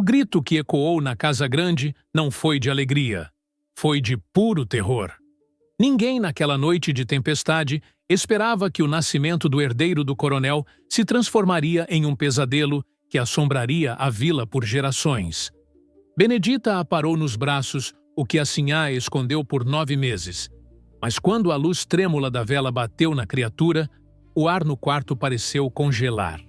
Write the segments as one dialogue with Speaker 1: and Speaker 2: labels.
Speaker 1: grito que ecoou na casa grande não foi de alegria, foi de puro terror. Ninguém naquela noite de tempestade esperava que o nascimento do herdeiro do coronel se transformaria em um pesadelo que assombraria a vila por gerações. Benedita a parou nos braços, o que a sinhá escondeu por 9 meses. Mas quando a luz trêmula da vela bateu na criatura, o ar no quarto pareceu congelar.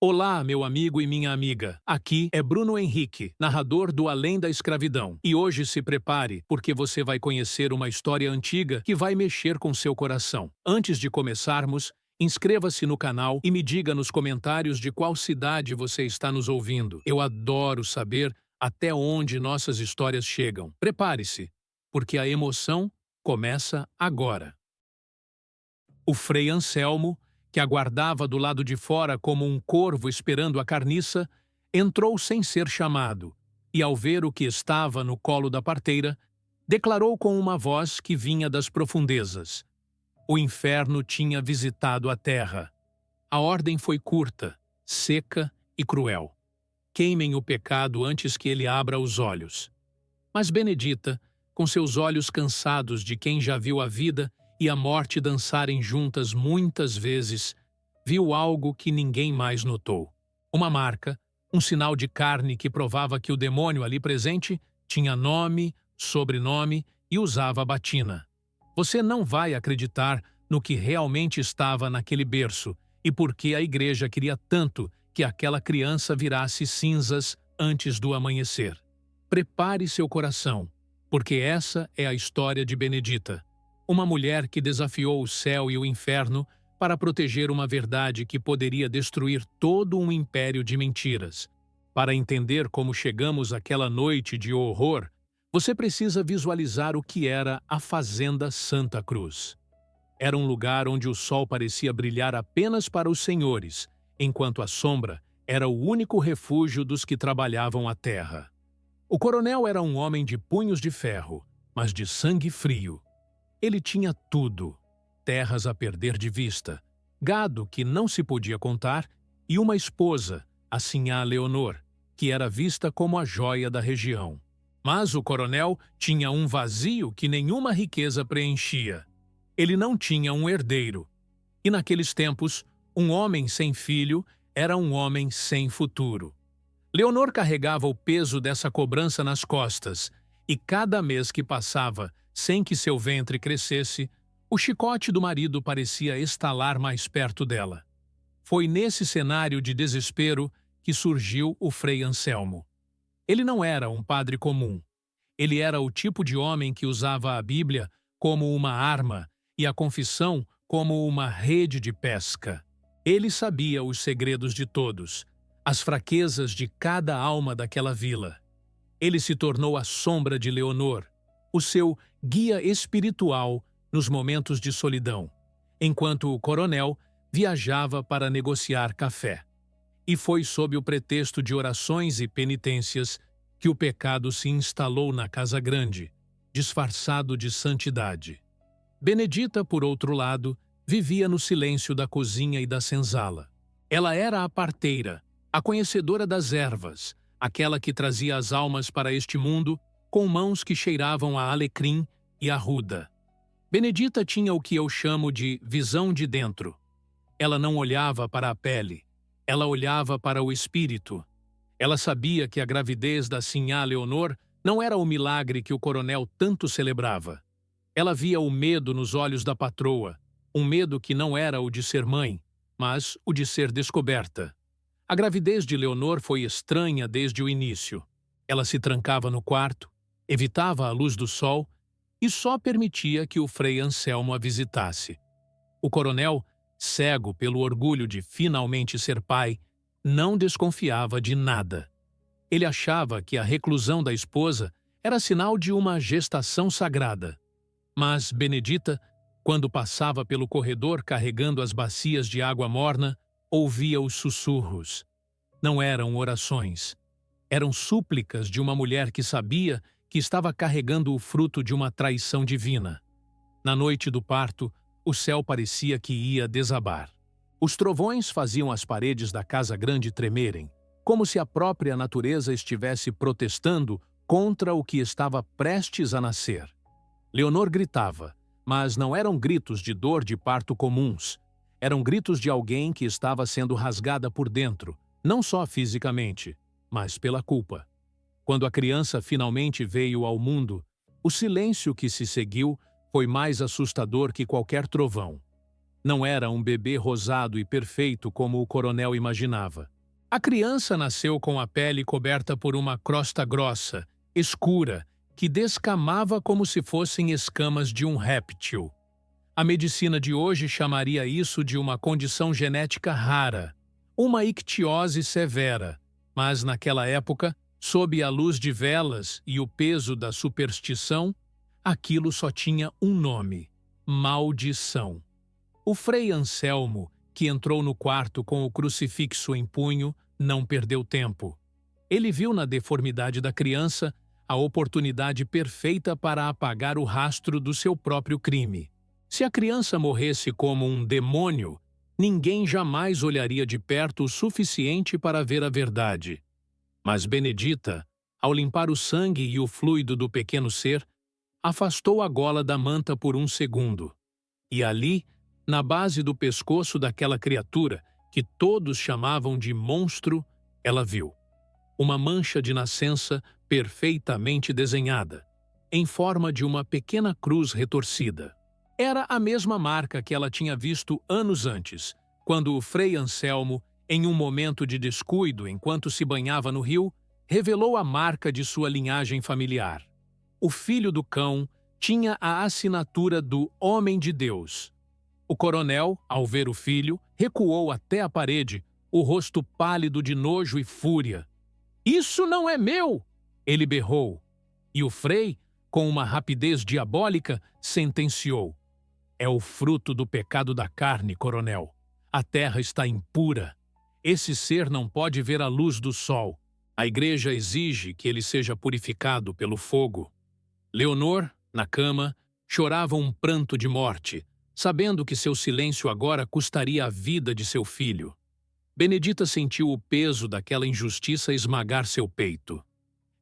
Speaker 1: Olá, meu amigo e minha amiga. Aqui é Bruno Henrique, narrador do Além da Escravidão. E hoje se prepare, porque você vai conhecer uma história antiga que vai mexer com seu coração. Antes de começarmos, inscreva-se no canal e me diga nos comentários de qual cidade você está nos ouvindo. Eu adoro saber até onde nossas histórias chegam. Prepare-se, porque a emoção começa agora. O Frei Anselmo, que aguardava do lado de fora como um corvo esperando a carniça, entrou sem ser chamado, e ao ver o que estava no colo da parteira, declarou com uma voz que vinha das profundezas: o inferno tinha visitado a terra. A ordem foi curta, seca e cruel. Queimem o pecado antes que ele abra os olhos. Mas Benedita, com seus olhos cansados de quem já viu a vida e a morte dançarem juntas muitas vezes, viu algo que ninguém mais notou. Uma marca, um sinal de carne que provava que o demônio ali presente tinha nome, sobrenome e usava batina. Você não vai acreditar no que realmente estava naquele berço e por que a igreja queria tanto que aquela criança virasse cinzas antes do amanhecer. Prepare seu coração, porque essa é a história de Benedita. Uma mulher que desafiou o céu e o inferno para proteger uma verdade que poderia destruir todo um império de mentiras. Para entender como chegamos àquela noite de horror, você precisa visualizar o que era a Fazenda Santa Cruz. Era um lugar onde o sol parecia brilhar apenas para os senhores, enquanto a sombra era o único refúgio dos que trabalhavam a terra. O coronel era um homem de punhos de ferro, mas de sangue frio. Ele tinha tudo: terras a perder de vista, gado que não se podia contar e uma esposa, a sinhá Leonor, que era vista como a joia da região. Mas o coronel tinha um vazio que nenhuma riqueza preenchia. Ele não tinha um herdeiro. E naqueles tempos, um homem sem filho era um homem sem futuro. Leonor carregava o peso dessa cobrança nas costas, e cada mês que passava sem que seu ventre crescesse, o chicote do marido parecia estalar mais perto dela. Foi nesse cenário de desespero que surgiu o Frei Anselmo. Ele não era um padre comum. Ele era o tipo de homem que usava a Bíblia como uma arma e a confissão como uma rede de pesca. Ele sabia os segredos de todos, as fraquezas de cada alma daquela vila. Ele se tornou a sombra de Leonor, o seu guia espiritual nos momentos de solidão, enquanto o coronel viajava para negociar café. E foi sob o pretexto de orações e penitências que o pecado se instalou na casa grande, disfarçado de santidade. Benedita, por outro lado, vivia no silêncio da cozinha e da senzala. Ela era a parteira, a conhecedora das ervas, aquela que trazia as almas para este mundo com mãos que cheiravam a alecrim e a ruda. Benedita tinha o que eu chamo de visão de dentro. Ela não olhava para a pele, ela olhava para o espírito. Ela sabia que a gravidez da sinhá Leonor não era o milagre que o coronel tanto celebrava. Ela via o medo nos olhos da patroa, um medo que não era o de ser mãe, mas o de ser descoberta. A gravidez de Leonor foi estranha desde o início. Ela se trancava no quarto, evitava a luz do sol e só permitia que o Frei Anselmo a visitasse. O coronel, cego pelo orgulho de finalmente ser pai, não desconfiava de nada. Ele achava que a reclusão da esposa era sinal de uma gestação sagrada. Mas Benedita, quando passava pelo corredor carregando as bacias de água morna, ouvia os sussurros. Não eram orações. Eram súplicas de uma mulher que sabia que estava carregando o fruto de uma traição divina. Na noite do parto, o céu parecia que ia desabar. Os trovões faziam as paredes da casa grande tremerem. como se a própria natureza estivesse protestando contra o que estava prestes a nascer. Leonor gritava, mas não eram gritos de dor de parto comuns. Eram gritos de alguém que estava sendo rasgada por dentro, não só fisicamente, mas pela culpa. Quando a criança finalmente veio ao mundo, o silêncio que se seguiu foi mais assustador que qualquer trovão. Não era um bebê rosado e perfeito como o coronel imaginava. A criança nasceu com a pele coberta por uma crosta grossa, escura, que descamava como se fossem escamas de um réptil. A medicina de hoje chamaria isso de uma condição genética rara, uma ictiose severa, mas naquela época, sob a luz de velas e o peso da superstição, aquilo só tinha um nome: maldição. O Frei Anselmo, que entrou no quarto com o crucifixo em punho, não perdeu tempo. Ele viu na deformidade da criança a oportunidade perfeita para apagar o rastro do seu próprio crime. Se a criança morresse como um demônio, ninguém jamais olharia de perto o suficiente para ver a verdade. Mas Benedita, ao limpar o sangue e o fluido do pequeno ser, afastou a gola da manta por um segundo. E ali, na base do pescoço daquela criatura, que todos chamavam de monstro, ela viu uma mancha de nascença perfeitamente desenhada, em forma de uma pequena cruz retorcida. Era a mesma marca que ela tinha visto anos antes, quando o Frei Anselmo, em um momento de descuido enquanto se banhava no rio, revelou a marca de sua linhagem familiar. O filho do cão tinha a assinatura do Homem de Deus. O coronel, ao ver o filho, recuou até a parede, o rosto pálido de nojo e fúria. "Isso não é meu!" ele berrou. E o Frei, com uma rapidez diabólica, sentenciou: "É o fruto do pecado da carne, coronel. A terra está impura. Esse ser não pode ver a luz do sol. A igreja exige que ele seja purificado pelo fogo." Leonor, na cama, chorava um pranto de morte, sabendo que seu silêncio agora custaria a vida de seu filho. Benedita sentiu o peso daquela injustiça esmagar seu peito.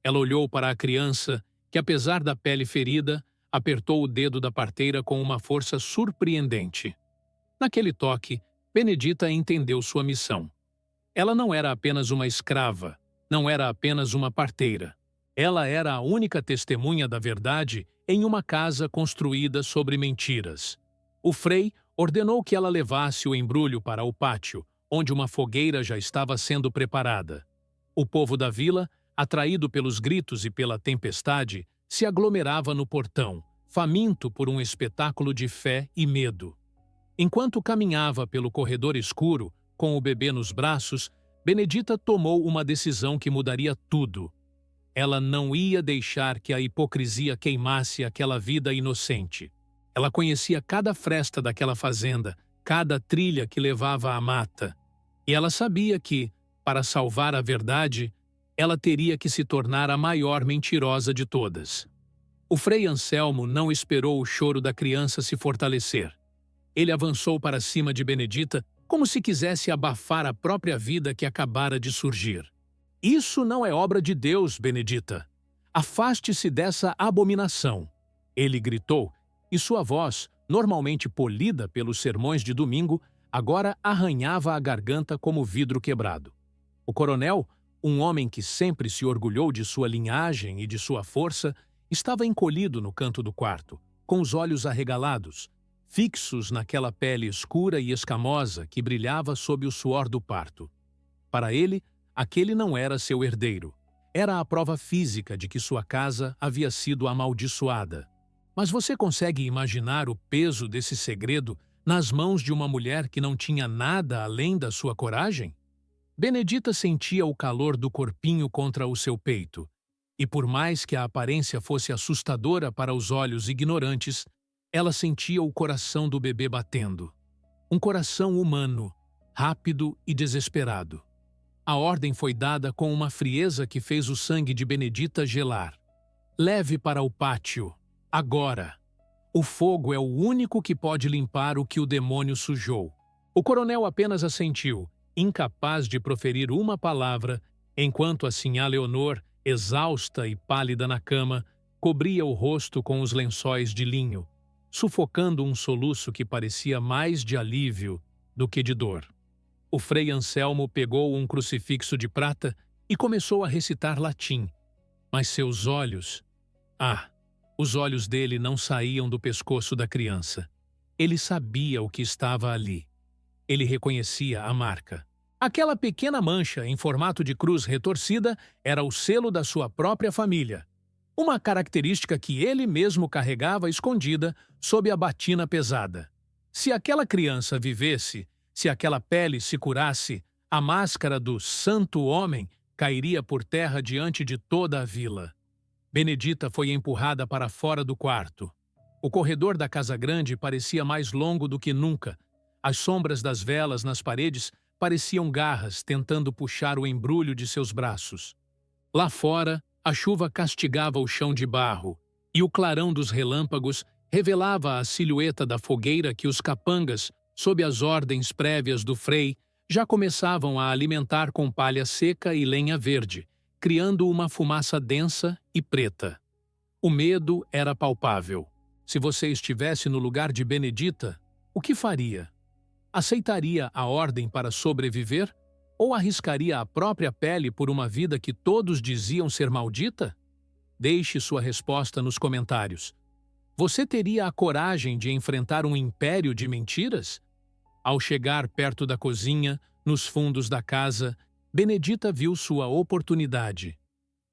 Speaker 1: Ela olhou para a criança, que apesar da pele ferida, apertou o dedo da parteira com uma força surpreendente. Naquele toque, Benedita entendeu sua missão. Ela não era apenas uma escrava, não era apenas uma parteira. Ela era a única testemunha da verdade em uma casa construída sobre mentiras. O Frei ordenou que ela levasse o embrulho para o pátio, onde uma fogueira já estava sendo preparada. O povo da vila, atraído pelos gritos e pela tempestade, se aglomerava no portão, faminto por um espetáculo de fé e medo. Enquanto caminhava pelo corredor escuro, com o bebê nos braços, Benedita tomou uma decisão que mudaria tudo. Ela não ia deixar que a hipocrisia queimasse aquela vida inocente. Ela conhecia cada fresta daquela fazenda, cada trilha que levava à mata. E ela sabia que, para salvar a verdade, ela teria que se tornar a maior mentirosa de todas. O Frei Anselmo não esperou o choro da criança se fortalecer. Ele avançou para cima de Benedita como se quisesse abafar a própria vida que acabara de surgir. "Isso não é obra de Deus, Benedita. Afaste-se dessa abominação!" Ele gritou, e sua voz, normalmente polida pelos sermões de domingo, agora arranhava a garganta como vidro quebrado. O coronel, um homem que sempre se orgulhou de sua linhagem e de sua força, estava encolhido no canto do quarto, com os olhos arregalados, fixos naquela pele escura e escamosa que brilhava sob o suor do parto. Para ele, aquele não era seu herdeiro. Era a prova física de que sua casa havia sido amaldiçoada. Mas você consegue imaginar o peso desse segredo nas mãos de uma mulher que não tinha nada além da sua coragem? Benedita sentia o calor do corpinho contra o seu peito, e por mais que a aparência fosse assustadora para os olhos ignorantes, ela sentia o coração do bebê batendo. Um coração humano, rápido e desesperado. A ordem foi dada com uma frieza que fez o sangue de Benedita gelar. "Leve para o pátio, agora. O fogo é o único que pode limpar o que o demônio sujou." O coronel apenas assentiu, incapaz de proferir uma palavra, enquanto a sinhá Leonor, exausta e pálida na cama, cobria o rosto com os lençóis de linho, sufocando um soluço que parecia mais de alívio do que de dor. O Frei Anselmo pegou um crucifixo de prata e começou a recitar latim, mas seus olhos... os olhos dele não saíam do pescoço da criança. Ele sabia o que estava ali. Ele reconhecia a marca. Aquela pequena mancha em formato de cruz retorcida era o selo da sua própria família. Uma característica que ele mesmo carregava escondida sob a batina pesada. Se aquela criança vivesse, se aquela pele se curasse, a máscara do santo homem cairia por terra diante de toda a vila. Benedita foi empurrada para fora do quarto. O corredor da casa grande parecia mais longo do que nunca. As sombras das velas nas paredes pareciam garras tentando puxar o embrulho de seus braços. Lá fora, a chuva castigava o chão de barro, e o clarão dos relâmpagos revelava a silhueta da fogueira que os capangas, sob as ordens prévias do Frei, já começavam a alimentar com palha seca e lenha verde, criando uma fumaça densa e preta. O medo era palpável. Se você estivesse no lugar de Benedita, o que faria? Aceitaria a ordem para sobreviver? Ou arriscaria a própria pele por uma vida que todos diziam ser maldita? Deixe sua resposta nos comentários. Você teria a coragem de enfrentar um império de mentiras? Ao chegar perto da cozinha, nos fundos da casa, Benedita viu sua oportunidade.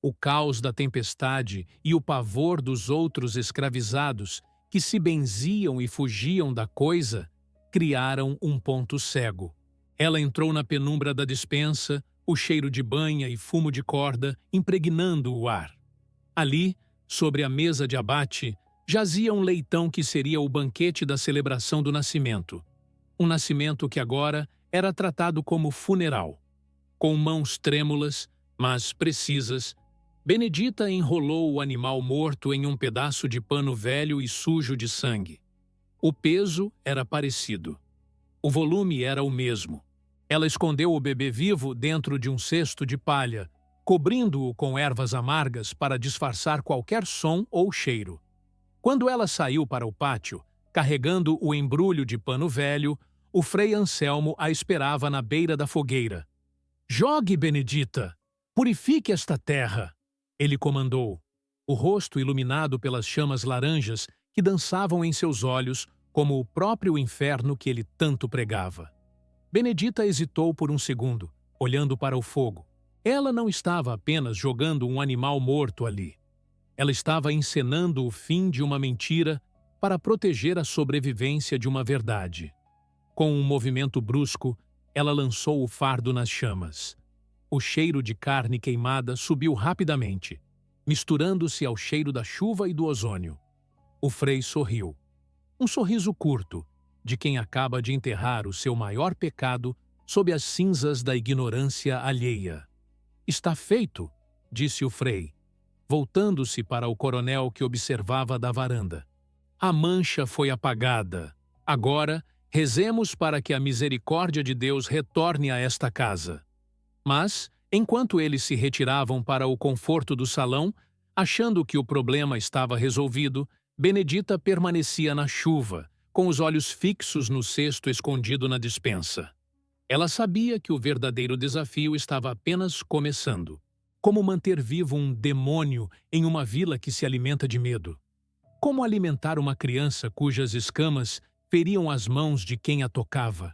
Speaker 1: O caos da tempestade e o pavor dos outros escravizados, que se benziam e fugiam da coisa, criaram um ponto cego. Ela entrou na penumbra da despensa, o cheiro de banha e fumo de corda impregnando o ar. Ali, sobre a mesa de abate, jazia um leitão que seria o banquete da celebração do nascimento. Um nascimento que agora era tratado como funeral. Com mãos trêmulas, mas precisas, Benedita enrolou o animal morto em um pedaço de pano velho e sujo de sangue. O peso era parecido. O volume era o mesmo. Ela escondeu o bebê vivo dentro de um cesto de palha, cobrindo-o com ervas amargas para disfarçar qualquer som ou cheiro. Quando ela saiu para o pátio, carregando o embrulho de pano velho, o Frei Anselmo a esperava na beira da fogueira. «Jogue, Benedita! Purifique esta terra!» Ele comandou, o rosto iluminado pelas chamas laranjas que dançavam em seus olhos como o próprio inferno que ele tanto pregava. Benedita hesitou por um segundo, olhando para o fogo. Ela não estava apenas jogando um animal morto ali. Ela estava encenando o fim de uma mentira para proteger a sobrevivência de uma verdade. Com um movimento brusco, ela lançou o fardo nas chamas. O cheiro de carne queimada subiu rapidamente, misturando-se ao cheiro da chuva e do ozônio. O Frei sorriu. Um sorriso curto, de quem acaba de enterrar o seu maior pecado sob as cinzas da ignorância alheia. «Está feito», disse o Frei, voltando-se para o coronel que observava da varanda. «A mancha foi apagada. Agora, rezemos para que a misericórdia de Deus retorne a esta casa». Mas, enquanto eles se retiravam para o conforto do salão, achando que o problema estava resolvido, Benedita permanecia na chuva, com os olhos fixos no cesto escondido na despensa. Ela sabia que o verdadeiro desafio estava apenas começando. Como manter vivo um demônio em uma vila que se alimenta de medo? Como alimentar uma criança cujas escamas feriam as mãos de quem a tocava?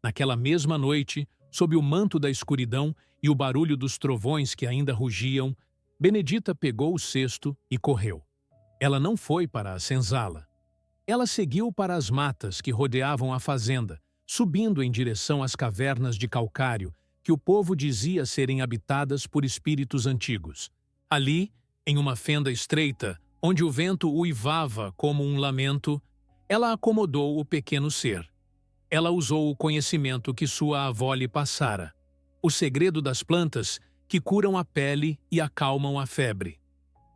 Speaker 1: Naquela mesma noite, sob o manto da escuridão e o barulho dos trovões que ainda rugiam, Benedita pegou o cesto e correu. Ela não foi para a senzala. Ela seguiu para as matas que rodeavam a fazenda, subindo em direção às cavernas de calcário que o povo dizia serem habitadas por espíritos antigos. Ali, em uma fenda estreita, onde o vento uivava como um lamento, ela acomodou o pequeno ser. Ela usou o conhecimento que sua avó lhe passara, o segredo das plantas que curam a pele e acalmam a febre.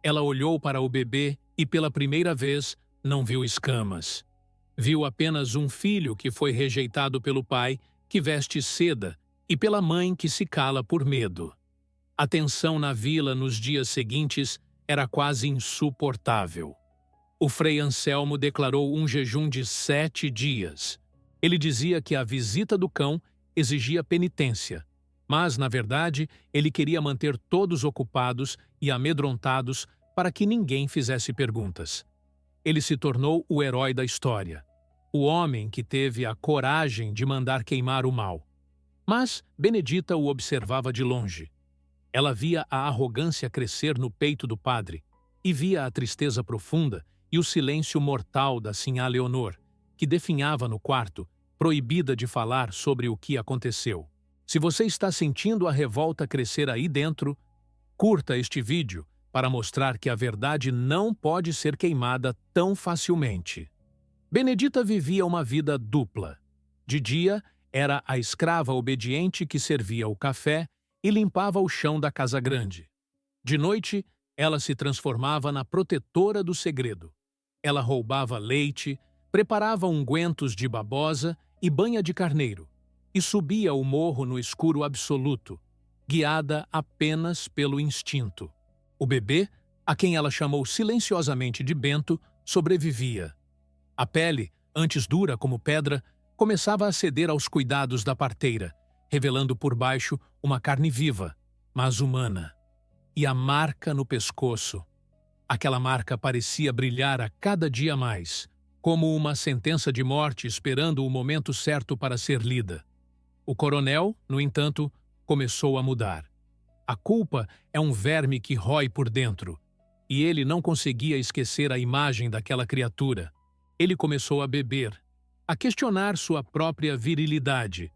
Speaker 1: Ela olhou para o bebê e, pela primeira vez, não viu escamas. Viu apenas um filho que foi rejeitado pelo pai, que veste seda e pela mãe que se cala por medo. A tensão na vila nos dias seguintes era quase insuportável. O Frei Anselmo declarou um jejum de 7 dias. Ele dizia que a visita do cão exigia penitência, mas, na verdade, ele queria manter todos ocupados e amedrontados para que ninguém fizesse perguntas. Ele se tornou o herói da história, o homem que teve a coragem de mandar queimar o mal. Mas Benedita o observava de longe. Ela via a arrogância crescer no peito do padre e via a tristeza profunda e o silêncio mortal da sinhá Leonor, que definhava no quarto, proibida de falar sobre o que aconteceu. Se você está sentindo a revolta crescer aí dentro, curta este vídeo para mostrar que a verdade não pode ser queimada tão facilmente. Benedita vivia uma vida dupla. De dia, era a escrava obediente que servia o café e limpava o chão da casa grande. De noite, ela se transformava na protetora do segredo. Ela roubava leite, preparava ungüentos de babosa e banha de carneiro, e subia o morro no escuro absoluto, guiada apenas pelo instinto. O bebê, a quem ela chamou silenciosamente de Bento, sobrevivia. A pele, antes dura como pedra, começava a ceder aos cuidados da parteira, revelando por baixo uma carne viva, mas humana. E a marca no pescoço. Aquela marca parecia brilhar a cada dia mais, como uma sentença de morte esperando o momento certo para ser lida. O coronel, no entanto, começou a mudar. A culpa é um verme que rói por dentro, e ele não conseguia esquecer a imagem daquela criatura. Ele começou a beber, a questionar sua própria virilidade,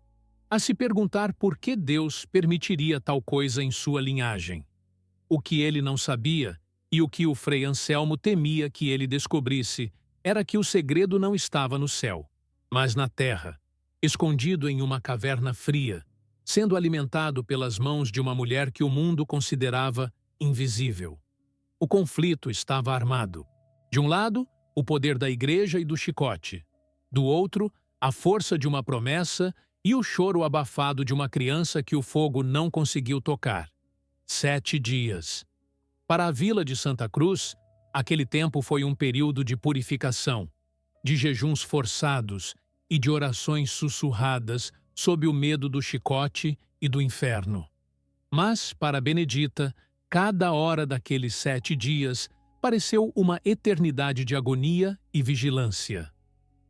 Speaker 1: a se perguntar por que Deus permitiria tal coisa em sua linhagem. O que ele não sabia, e o que o Frei Anselmo temia que ele descobrisse, era que o segredo não estava no céu, mas na terra, escondido em uma caverna fria, sendo alimentado pelas mãos de uma mulher que o mundo considerava invisível. O conflito estava armado. De um lado, o poder da igreja e do chicote. Do outro, a força de uma promessa e o choro abafado de uma criança que o fogo não conseguiu tocar. 7 dias. Para a vila de Santa Cruz, aquele tempo foi um período de purificação, de jejuns forçados e de orações sussurradas sob o medo do chicote e do inferno. Mas, para Benedita, cada hora daqueles 7 dias pareceu uma eternidade de agonia e vigilância.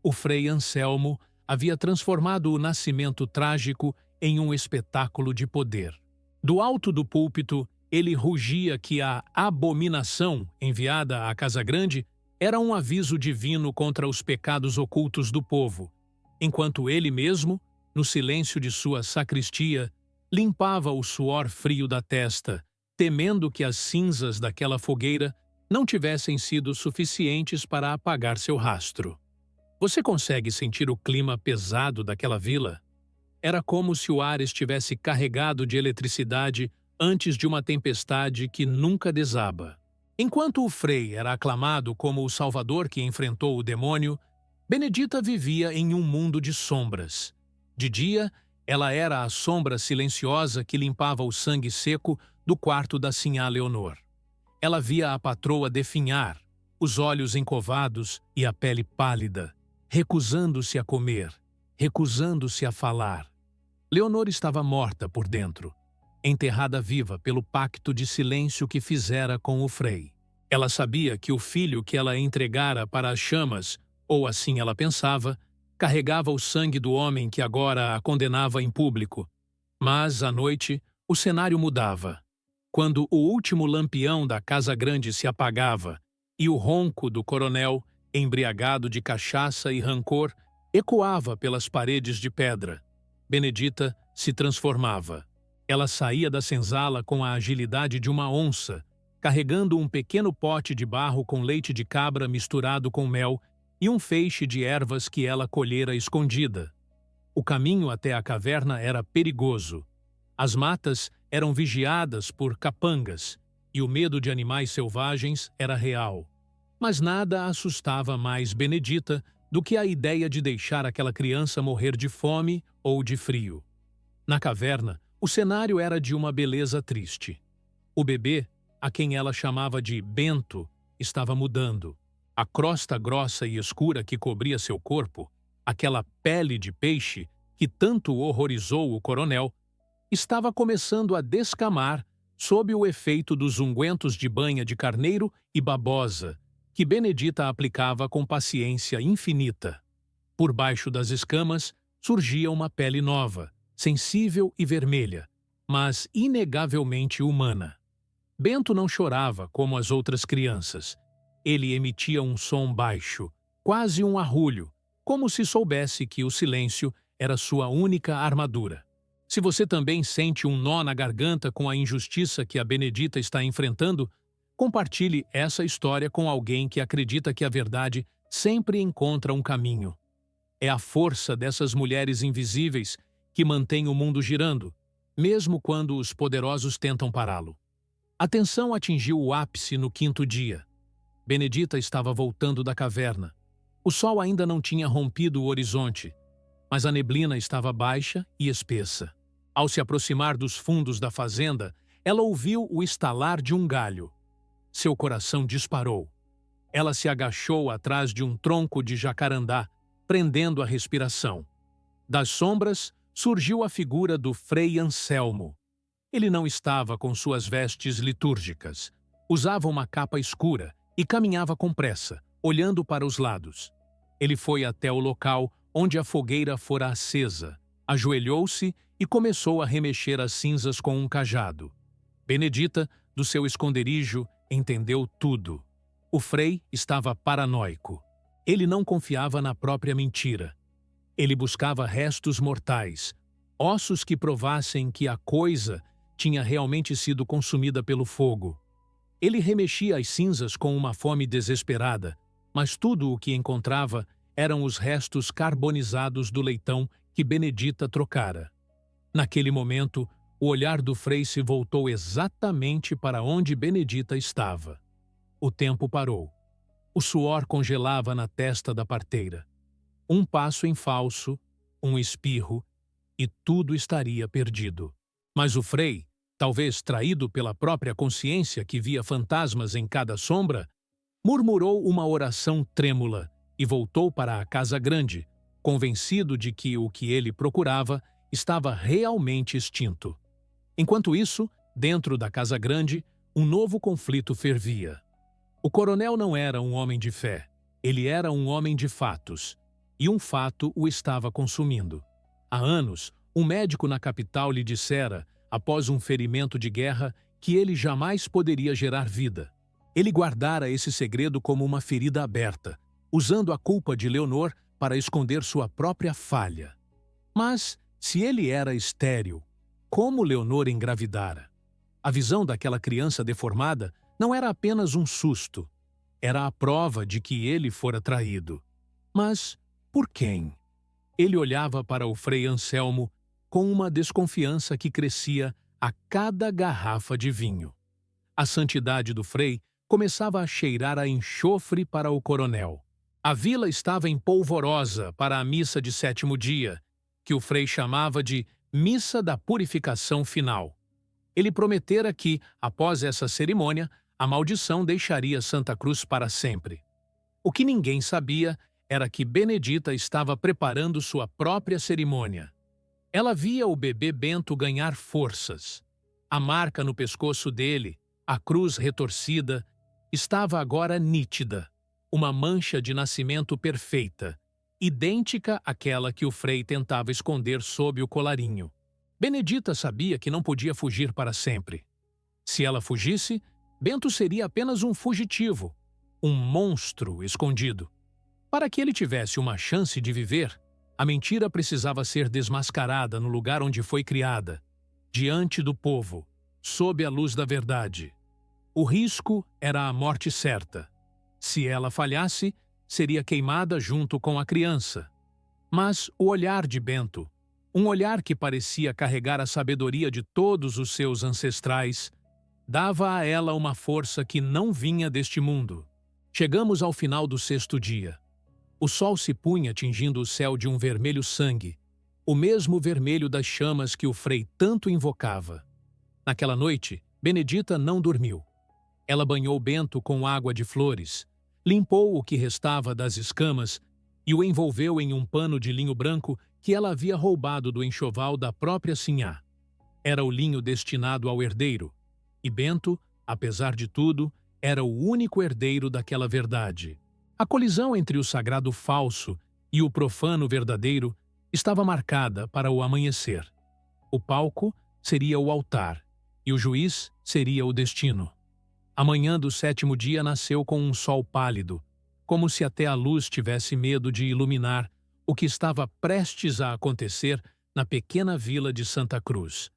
Speaker 1: O Frei Anselmo havia transformado o nascimento trágico em um espetáculo de poder. Do alto do púlpito, ele rugia que a abominação enviada à Casa Grande era um aviso divino contra os pecados ocultos do povo, enquanto ele mesmo, no silêncio de sua sacristia, limpava o suor frio da testa, temendo que as cinzas daquela fogueira não tivessem sido suficientes para apagar seu rastro. Você consegue sentir o clima pesado daquela vila? Era como se o ar estivesse carregado de eletricidade antes de uma tempestade que nunca desaba. Enquanto o Frei era aclamado como o salvador que enfrentou o demônio, Benedita vivia em um mundo de sombras. De dia, ela era a sombra silenciosa que limpava o sangue seco do quarto da sinhá Leonor. Ela via a patroa definhar, os olhos encovados e a pele pálida, recusando-se a comer, recusando-se a falar. Leonor estava morta por dentro, enterrada viva pelo pacto de silêncio que fizera com o Frei. Ela sabia que o filho que ela entregara para as chamas, ou assim ela pensava, carregava o sangue do homem que agora a condenava em público. Mas, à noite, o cenário mudava. Quando o último lampião da Casa Grande se apagava e o ronco do coronel, embriagado de cachaça e rancor, ecoava pelas paredes de pedra, Benedita se transformava. Ela saía da senzala com a agilidade de uma onça, carregando um pequeno pote de barro com leite de cabra misturado com mel e um feixe de ervas que ela colhera escondida. O caminho até a caverna era perigoso. As matas eram vigiadas por capangas e o medo de animais selvagens era real. Mas nada assustava mais Benedita do que a ideia de deixar aquela criança morrer de fome ou de frio. Na caverna, o cenário era de uma beleza triste. O bebê, a quem ela chamava de Bento, estava mudando. A crosta grossa e escura que cobria seu corpo, aquela pele de peixe que tanto horrorizou o coronel, estava começando a descamar sob o efeito dos ungüentos de banha de carneiro e babosa que Benedita aplicava com paciência infinita. Por baixo das escamas surgia uma pele nova, sensível e vermelha, mas inegavelmente humana. Bento não chorava como as outras crianças. Ele emitia um som baixo, quase um arrulho, como se soubesse que o silêncio era sua única armadura. Se você também sente um nó na garganta com a injustiça que a Benedita está enfrentando, compartilhe essa história com alguém que acredita que a verdade sempre encontra um caminho. É a força dessas mulheres invisíveis que mantém o mundo girando, mesmo quando os poderosos tentam pará-lo. A tensão atingiu o ápice no 5º dia. Benedita estava voltando da caverna. O sol ainda não tinha rompido o horizonte, mas a neblina estava baixa e espessa. Ao se aproximar dos fundos da fazenda, ela ouviu o estalar de um galho. Seu coração disparou. Ela se agachou atrás de um tronco de jacarandá, prendendo a respiração. Das sombras, surgiu a figura do Frei Anselmo. Ele não estava com suas vestes litúrgicas. Usava uma capa escura e caminhava com pressa, olhando para os lados. Ele foi até o local onde a fogueira fora acesa, ajoelhou-se e começou a remexer as cinzas com um cajado. Benedita, do seu esconderijo, entendeu tudo. O Frei estava paranoico. Ele não confiava na própria mentira. Ele buscava restos mortais, ossos que provassem que a coisa tinha realmente sido consumida pelo fogo. Ele remexia as cinzas com uma fome desesperada, mas tudo o que encontrava eram os restos carbonizados do leitão que Benedita trocara. Naquele momento, o olhar do Frei se voltou exatamente para onde Benedita estava. O tempo parou. O suor congelava na testa da parteira. Um passo em falso, um espirro, e tudo estaria perdido. Mas o Frei, talvez traído pela própria consciência que via fantasmas em cada sombra, murmurou uma oração trêmula e voltou para a casa grande, convencido de que o que ele procurava estava realmente extinto. Enquanto isso, dentro da casa grande, um novo conflito fervia. O coronel não era um homem de fé, ele era um homem de fatos, e um fato o estava consumindo. Há anos, um médico na capital lhe dissera, após um ferimento de guerra, que ele jamais poderia gerar vida. Ele guardara esse segredo como uma ferida aberta, usando a culpa de Leonor para esconder sua própria falha. Mas, se ele era estéril, como Leonor engravidara? A visão daquela criança deformada não era apenas um susto, era a prova de que ele fora traído. Mas por quem? Ele olhava para o Frei Anselmo com uma desconfiança que crescia a cada garrafa de vinho. A santidade do Frei começava a cheirar a enxofre para o coronel. A vila estava em polvorosa para a missa de 7º dia, que o Frei chamava de Missa da Purificação Final. Ele prometera que, após essa cerimônia, a maldição deixaria Santa Cruz para sempre. O que ninguém sabia era que Benedita estava preparando sua própria cerimônia. Ela via o bebê Bento ganhar forças. A marca no pescoço dele, a cruz retorcida, estava agora nítida, uma mancha de nascimento perfeita, idêntica àquela que o Frei tentava esconder sob o colarinho. Benedita sabia que não podia fugir para sempre. Se ela fugisse, Bento seria apenas um fugitivo, um monstro escondido. Para que ele tivesse uma chance de viver, a mentira precisava ser desmascarada no lugar onde foi criada, diante do povo, sob a luz da verdade. O risco era a morte certa. Se ela falhasse, seria queimada junto com a criança. Mas o olhar de Bento, um olhar que parecia carregar a sabedoria de todos os seus ancestrais, dava a ela uma força que não vinha deste mundo. Chegamos ao final do 6º dia. O sol se punha tingindo o céu de um vermelho sangue. o mesmo vermelho das chamas que o Frei tanto invocava. Naquela noite, Benedita não dormiu. Ela banhou Bento com água de flores, limpou o que restava das escamas e o envolveu em um pano de linho branco que ela havia roubado do enxoval da própria sinhá. Era o linho destinado ao herdeiro, e Bento, apesar de tudo, era o único herdeiro daquela verdade. A colisão entre o sagrado falso e o profano verdadeiro estava marcada para o amanhecer. O palco seria o altar, e o juiz seria o destino. A manhã do 7º dia nasceu com um sol pálido, como se até a luz tivesse medo de iluminar o que estava prestes a acontecer na pequena vila de Santa Cruz.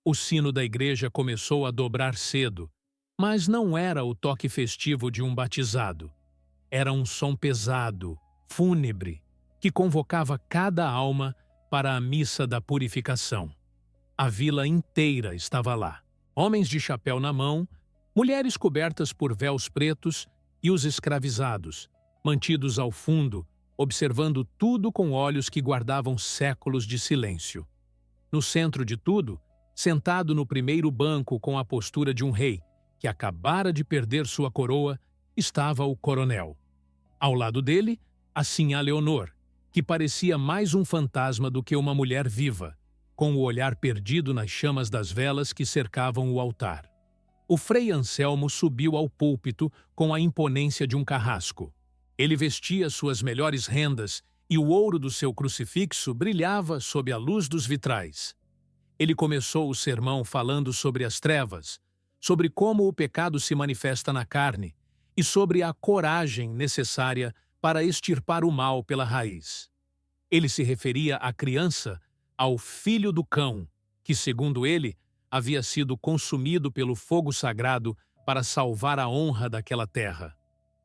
Speaker 1: O sino da igreja começou a dobrar cedo, mas não era o toque festivo de um batizado. Era um som pesado, fúnebre, que convocava cada alma para a missa da purificação. A vila inteira estava lá. Homens de chapéu na mão, mulheres cobertas por véus pretos e os escravizados, mantidos ao fundo, observando tudo com olhos que guardavam séculos de silêncio. No centro de tudo, sentado no primeiro banco com a postura de um rei, que acabara de perder sua coroa, estava o coronel. Ao lado dele, a sinhá Leonor, que parecia mais um fantasma do que uma mulher viva, com o olhar perdido nas chamas das velas que cercavam o altar. O Frei Anselmo subiu ao púlpito com a imponência de um carrasco. Ele vestia suas melhores rendas e o ouro do seu crucifixo brilhava sob a luz dos vitrais. Ele começou o sermão falando sobre as trevas, sobre como o pecado se manifesta na carne e sobre a coragem necessária para extirpar o mal pela raiz. Ele se referia à criança, ao filho do cão, que, segundo ele, havia sido consumido pelo fogo sagrado para salvar a honra daquela terra.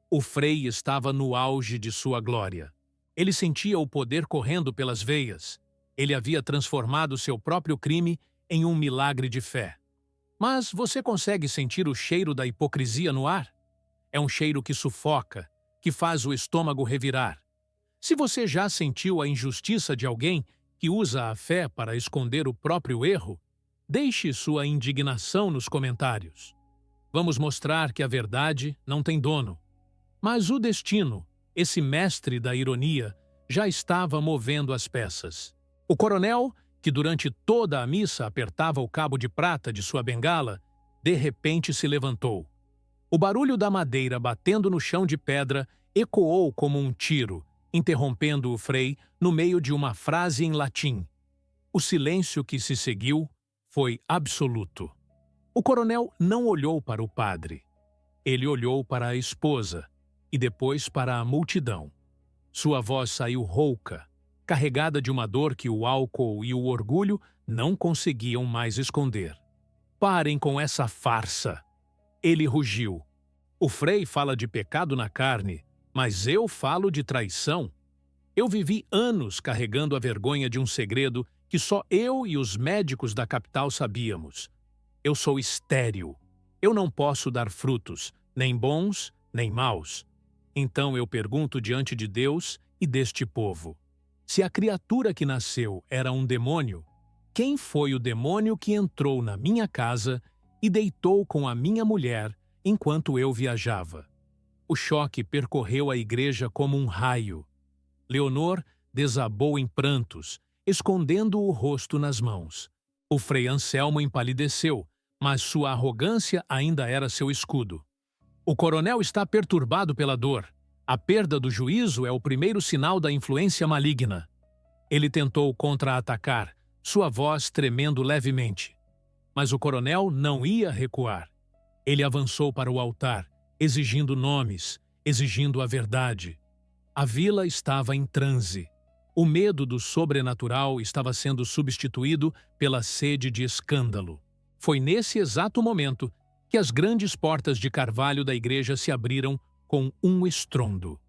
Speaker 1: O Frei estava no auge de sua glória. Ele sentia o poder correndo pelas veias. Ele havia transformado seu próprio crime em um milagre de fé. Mas você consegue sentir o cheiro da hipocrisia no ar? É um cheiro que sufoca, que faz o estômago revirar. Se você já sentiu a injustiça de alguém que usa a fé para esconder o próprio erro, deixe sua indignação nos comentários. Vamos mostrar que a verdade não tem dono. Mas o destino, esse mestre da ironia, já estava movendo as peças. O coronel, que durante toda a missa apertava o cabo de prata de sua bengala, de repente se levantou. O barulho da madeira batendo no chão de pedra ecoou como um tiro, interrompendo o Frei no meio de uma frase em latim. O silêncio que se seguiu foi absoluto. O coronel não olhou para o padre. Ele olhou para a esposa e depois para a multidão. Sua voz saiu rouca, carregada de uma dor que o álcool e o orgulho não conseguiam mais esconder. Parem com essa farsa! Ele rugiu. O Frei fala de pecado na carne, mas eu falo de traição. Eu vivi anos carregando a vergonha de um segredo que só eu e os médicos da capital sabíamos. Eu sou estéril. Eu não posso dar frutos, nem bons, nem maus. Então eu pergunto diante de Deus e deste povo: se a criatura que nasceu era um demônio, quem foi o demônio que entrou na minha casa e deitou com a minha mulher enquanto eu viajava? O choque percorreu a igreja como um raio. Leonor desabou em prantos, escondendo o rosto nas mãos. O Frei Anselmo empalideceu, mas sua arrogância ainda era seu escudo. O coronel está perturbado pela dor. A perda do juízo é o primeiro sinal da influência maligna. Ele tentou contra-atacar, sua voz tremendo levemente. Mas o coronel não ia recuar. Ele avançou para o altar, exigindo nomes, exigindo a verdade. A vila estava em transe. O medo do sobrenatural estava sendo substituído pela sede de escândalo. Foi nesse exato momento que as grandes portas de carvalho da igreja se abriram com um estrondo.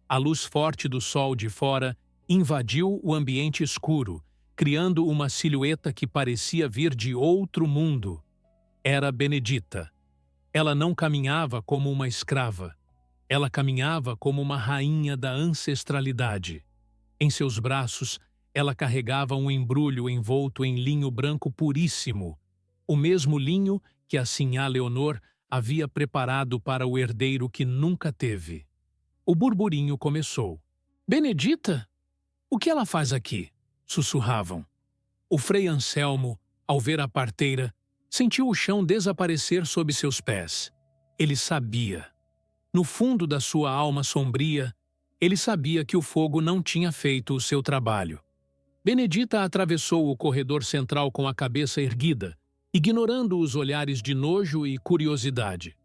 Speaker 1: A luz forte do sol de fora invadiu o ambiente escuro, criando uma silhueta que parecia vir de outro mundo. Era Benedita. Ela não caminhava como uma escrava. Ela caminhava como uma rainha da ancestralidade. Em seus braços, Ela carregava um embrulho envolto em linho branco puríssimo, o mesmo linho que a sinhá Leonor havia preparado para o herdeiro que nunca teve. O burburinho começou. Benedita? O que ela faz aqui? Sussurravam. O frei Anselmo, ao ver a parteira, sentiu o chão desaparecer sob seus pés. Ele sabia. No fundo da sua alma sombria, ele sabia que o fogo não tinha feito o seu trabalho. Benedita atravessou o corredor central com a cabeça erguida, ignorando os olhares de nojo e curiosidade.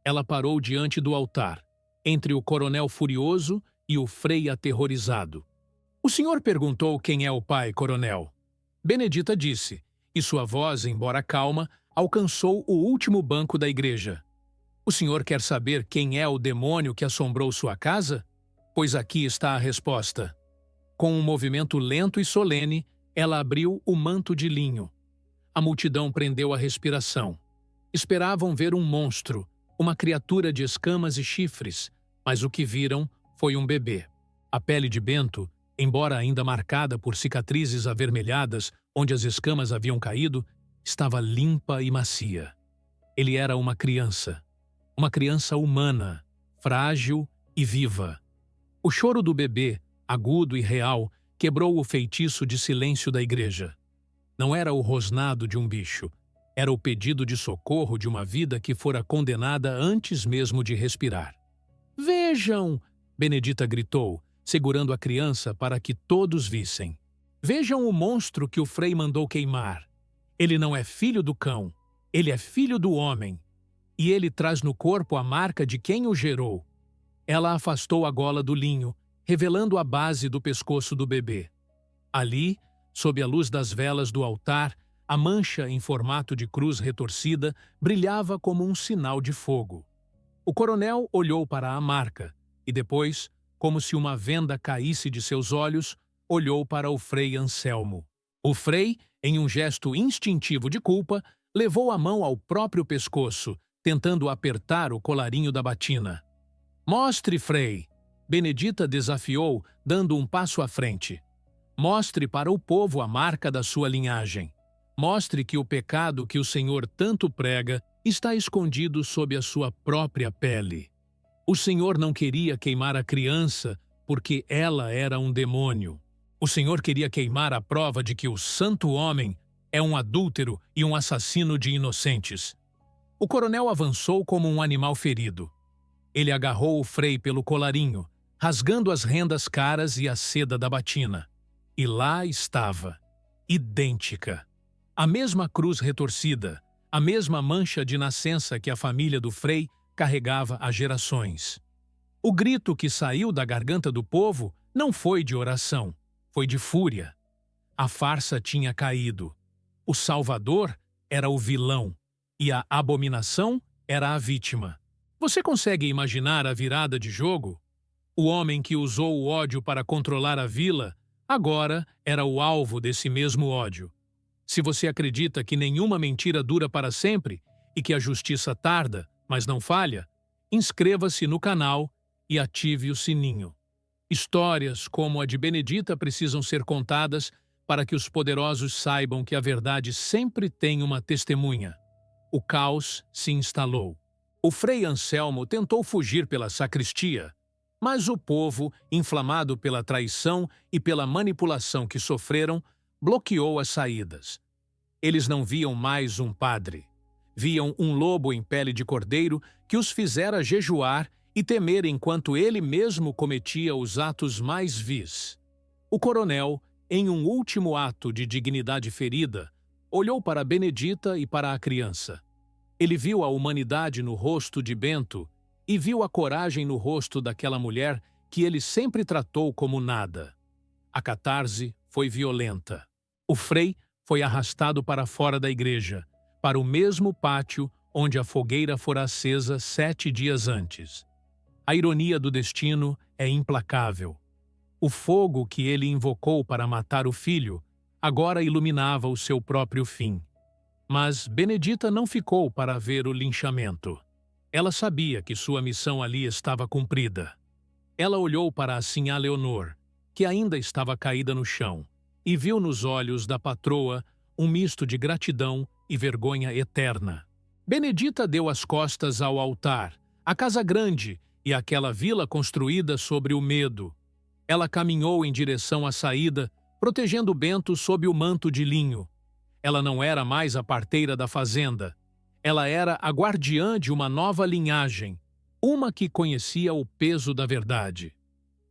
Speaker 1: Ela parou diante do altar, entre o coronel furioso e o frei aterrorizado. O senhor perguntou quem é o pai, coronel. Benedita disse, e sua voz, embora calma, alcançou o último banco da igreja. O senhor quer saber quem é o demônio que assombrou sua casa? Pois aqui está a resposta. Com um movimento lento e solene, ela abriu o manto de linho. A multidão prendeu a respiração. Esperavam ver um monstro, uma criatura de escamas e chifres, mas o que viram foi um bebê. A pele de Bento, embora ainda marcada por cicatrizes avermelhadas onde as escamas haviam caído, estava limpa e macia. Ele era uma criança humana, frágil e viva. O choro do bebê, agudo e real, quebrou o feitiço de silêncio da igreja. Não era o rosnado de um bicho, era o pedido de socorro de uma vida que fora condenada antes mesmo de respirar. Vejam! Benedita gritou, segurando a criança para que todos vissem. Vejam o monstro que o frei mandou queimar. Ele não é filho do cão, ele é filho do homem. E ele traz no corpo a marca de quem o gerou. Ela afastou a gola do linho, revelando a base do pescoço do bebê. Ali, sob a luz das velas do altar, a mancha em formato de cruz retorcida brilhava como um sinal de fogo. O coronel olhou para a marca e depois, como se uma venda caísse de seus olhos, olhou para o frei Anselmo. O frei, em um gesto instintivo de culpa, levou a mão ao próprio pescoço, tentando apertar o colarinho da batina. Mostre, frei! Benedita desafiou, dando um passo à frente. Mostre para o povo a marca da sua linhagem. Mostre que o pecado que o Senhor tanto prega está escondido sob a sua própria pele. O Senhor não queria queimar a criança porque ela era um demônio. O Senhor queria queimar a prova de que o santo homem é um adúltero e um assassino de inocentes. O coronel avançou como um animal ferido. Ele agarrou o frei pelo colarinho, rasgando as rendas caras e a seda da batina. E lá estava, idêntica. A mesma cruz retorcida, a mesma mancha de nascença que a família do frei carregava há gerações. O grito que saiu da garganta do povo não foi de oração, foi de fúria. A farsa tinha caído. O Salvador era o vilão e a abominação era a vítima. Você consegue imaginar a virada de jogo? O homem que usou o ódio para controlar a vila agora era o alvo desse mesmo ódio. Se você acredita que nenhuma mentira dura para sempre e que a justiça tarda, mas não falha, inscreva-se no canal e ative o sininho. Histórias como a de Benedita precisam ser contadas para que os poderosos saibam que a verdade sempre tem uma testemunha. O caos se instalou. O frei Anselmo tentou fugir pela sacristia, mas o povo, inflamado pela traição e pela manipulação que sofreram, bloqueou as saídas. Eles não viam mais um padre. Viam um lobo em pele de cordeiro que os fizera jejuar e temer enquanto ele mesmo cometia os atos mais vis. O coronel, em um último ato de dignidade ferida, olhou para Benedita e para a criança. Ele viu a humanidade no rosto de Bento e viu a coragem no rosto daquela mulher que ele sempre tratou como nada. A catarse foi violenta. O frei foi arrastado para fora da igreja, para o mesmo pátio onde a fogueira fora acesa 7 dias antes. A ironia do destino é implacável. O fogo que ele invocou para matar o filho agora iluminava o seu próprio fim. Mas Benedita não ficou para ver o linchamento. Ela sabia que sua missão ali estava cumprida. Ela olhou para a sinhá Leonor, que ainda estava caída no chão, e viu nos olhos da patroa um misto de gratidão e vergonha eterna. Benedita deu as costas ao altar, à casa grande e àquela vila construída sobre o medo. Ela caminhou em direção à saída, protegendo Bento sob o manto de linho. Ela não era mais a parteira da fazenda. Ela era a guardiã de uma nova linhagem, uma que conhecia o peso da verdade.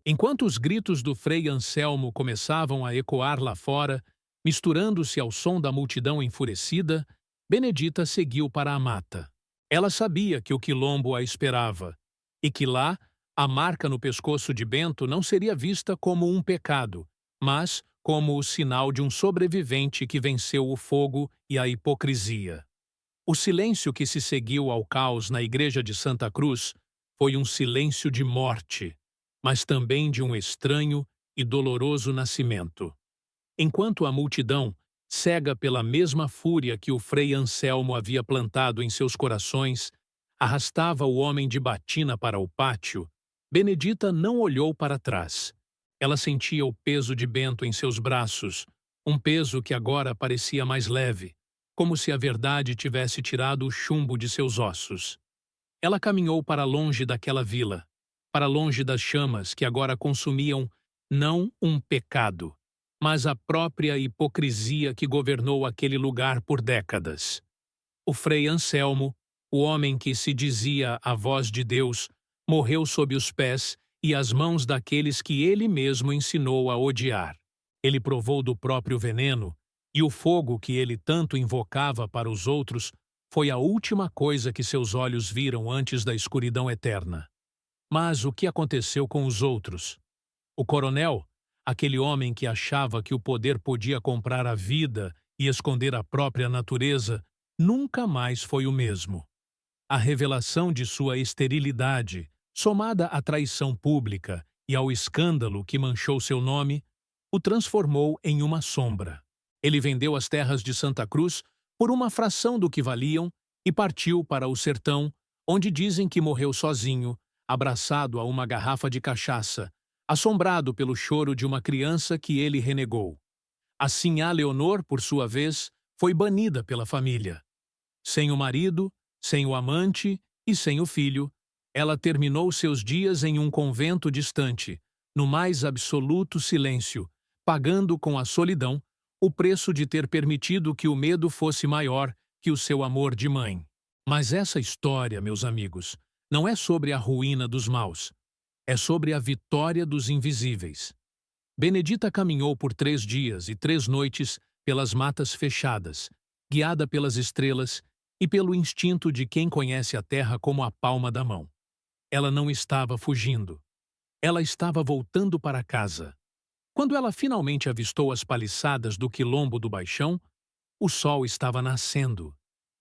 Speaker 1: Enquanto os gritos do Frei Anselmo começavam a ecoar lá fora, misturando-se ao som da multidão enfurecida, Benedita seguiu para a mata. Ela sabia que o quilombo a esperava, e que lá, a marca no pescoço de Bento não seria vista como um pecado, mas como o sinal de um sobrevivente que venceu o fogo e a hipocrisia. O silêncio que se seguiu ao caos na igreja de Santa Cruz foi um silêncio de morte, mas também de um estranho e doloroso nascimento. Enquanto a multidão, cega pela mesma fúria que o Frei Anselmo havia plantado em seus corações, arrastava o homem de batina para o pátio, Benedita não olhou para trás. Ela sentia o peso de Bento em seus braços, um peso que agora parecia mais leve, como se a verdade tivesse tirado o chumbo de seus ossos. Ela caminhou para longe daquela vila, para longe das chamas que agora consumiam não um pecado, mas a própria hipocrisia que governou aquele lugar por décadas. O Frei Anselmo, o homem que se dizia a voz de Deus, morreu sob os pés e as mãos daqueles que ele mesmo ensinou a odiar. Ele provou do próprio veneno, e o fogo que ele tanto invocava para os outros foi a última coisa que seus olhos viram antes da escuridão eterna. Mas o que aconteceu com os outros? O coronel, aquele homem que achava que o poder podia comprar a vida e esconder a própria natureza, nunca mais foi o mesmo. A revelação de sua esterilidade, somada à traição pública e ao escândalo que manchou seu nome, o transformou em uma sombra. Ele vendeu as terras de Santa Cruz por uma fração do que valiam e partiu para o sertão, onde dizem que morreu sozinho, abraçado a uma garrafa de cachaça, assombrado pelo choro de uma criança que ele renegou. Assim, a Leonor, por sua vez, foi banida pela família. Sem o marido, sem o amante e sem o filho, ela terminou seus dias em um convento distante, no mais absoluto silêncio, pagando com a solidão o preço de ter permitido que o medo fosse maior que o seu amor de mãe. Mas essa história, meus amigos, não é sobre a ruína dos maus, é sobre a vitória dos invisíveis. Benedita caminhou por 3 dias e 3 noites pelas matas fechadas, guiada pelas estrelas e pelo instinto de quem conhece a terra como a palma da mão. Ela não estava fugindo. Ela estava voltando para casa. Quando ela finalmente avistou as paliçadas do quilombo do Baixão, o sol estava nascendo,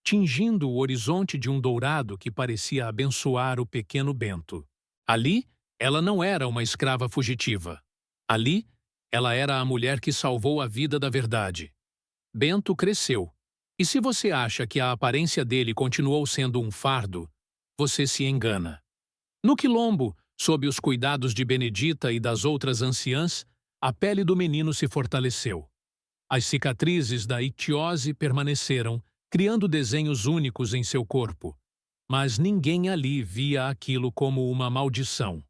Speaker 1: tingindo o horizonte de um dourado que parecia abençoar o pequeno Bento. Ali, ela não era uma escrava fugitiva. Ali, ela era a mulher que salvou a vida da verdade. Bento cresceu. E se você acha que a aparência dele continuou sendo um fardo, você se engana. No quilombo, sob os cuidados de Benedita e das outras anciãs, a pele do menino se fortaleceu. As cicatrizes da ictiose permaneceram, criando desenhos únicos em seu corpo. Mas ninguém ali via aquilo como uma maldição.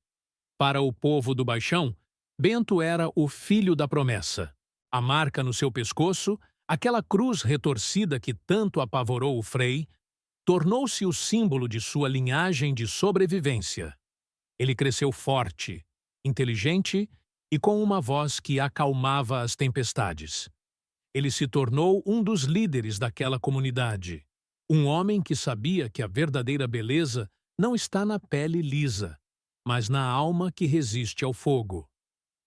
Speaker 1: Para o povo do Baixão, Bento era o filho da promessa. A marca no seu pescoço, aquela cruz retorcida que tanto apavorou o Frei, tornou-se o símbolo de sua linhagem de sobrevivência. Ele cresceu forte, inteligente e com uma voz que acalmava as tempestades. Ele se tornou um dos líderes daquela comunidade. Um homem que sabia que a verdadeira beleza não está na pele lisa, mas na alma que resiste ao fogo.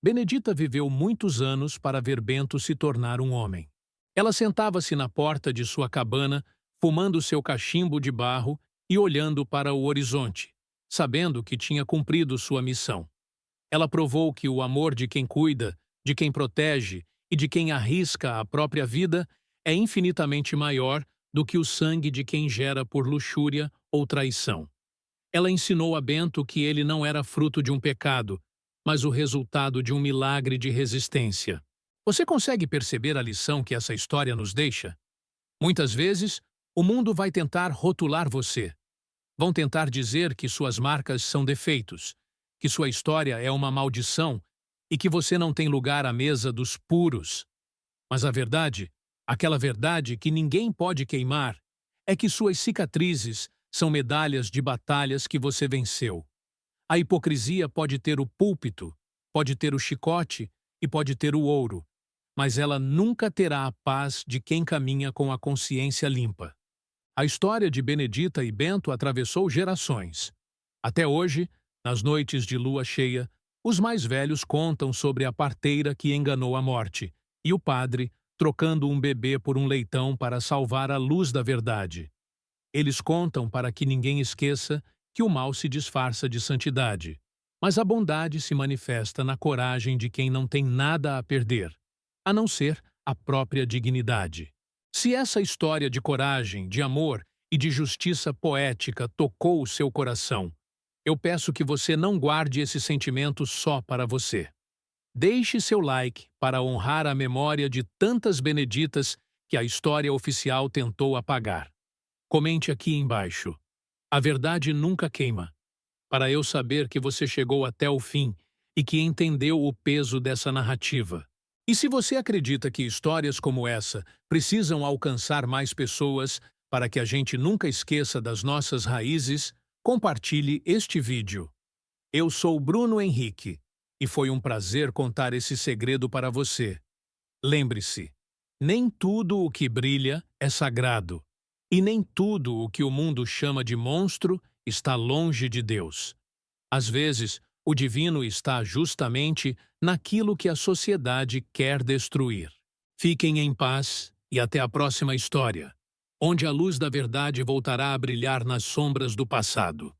Speaker 1: Benedita viveu muitos anos para ver Bento se tornar um homem. Ela sentava-se na porta de sua cabana, fumando seu cachimbo de barro e olhando para o horizonte, sabendo que tinha cumprido sua missão. Ela provou que o amor de quem cuida, de quem protege e de quem arrisca a própria vida é infinitamente maior do que o sangue de quem gera por luxúria ou traição. Ela ensinou a Bento que ele não era fruto de um pecado, mas o resultado de um milagre de resistência. Você consegue perceber a lição que essa história nos deixa? Muitas vezes, o mundo vai tentar rotular você. Vão tentar dizer que suas marcas são defeitos, que sua história é uma maldição e que você não tem lugar à mesa dos puros. Mas a verdade, aquela verdade que ninguém pode queimar, é que suas cicatrizes são medalhas de batalhas que você venceu. A hipocrisia pode ter o púlpito, pode ter o chicote e pode ter o ouro, mas ela nunca terá a paz de quem caminha com a consciência limpa. A história de Benedita e Bento atravessou gerações. Até hoje, nas noites de lua cheia, os mais velhos contam sobre a parteira que enganou a morte e o padre trocando um bebê por um leitão para salvar a luz da verdade. Eles contam para que ninguém esqueça que o mal se disfarça de santidade, mas a bondade se manifesta na coragem de quem não tem nada a perder, a não ser a própria dignidade. Se essa história de coragem, de amor e de justiça poética tocou o seu coração, eu peço que você não guarde esse sentimento só para você. Deixe seu like para honrar a memória de tantas beneditas que a história oficial tentou apagar. Comente aqui embaixo. A verdade nunca queima. Para eu saber que você chegou até o fim e que entendeu o peso dessa narrativa. E se você acredita que histórias como essa precisam alcançar mais pessoas para que a gente nunca esqueça das nossas raízes, compartilhe este vídeo. Eu sou Bruno Henrique e foi um prazer contar esse segredo para você. Lembre-se, nem tudo o que brilha é sagrado, e nem tudo o que o mundo chama de monstro está longe de Deus. Às vezes, o divino está justamente naquilo que a sociedade quer destruir. Fiquem em paz e até a próxima história, onde a luz da verdade voltará a brilhar nas sombras do passado.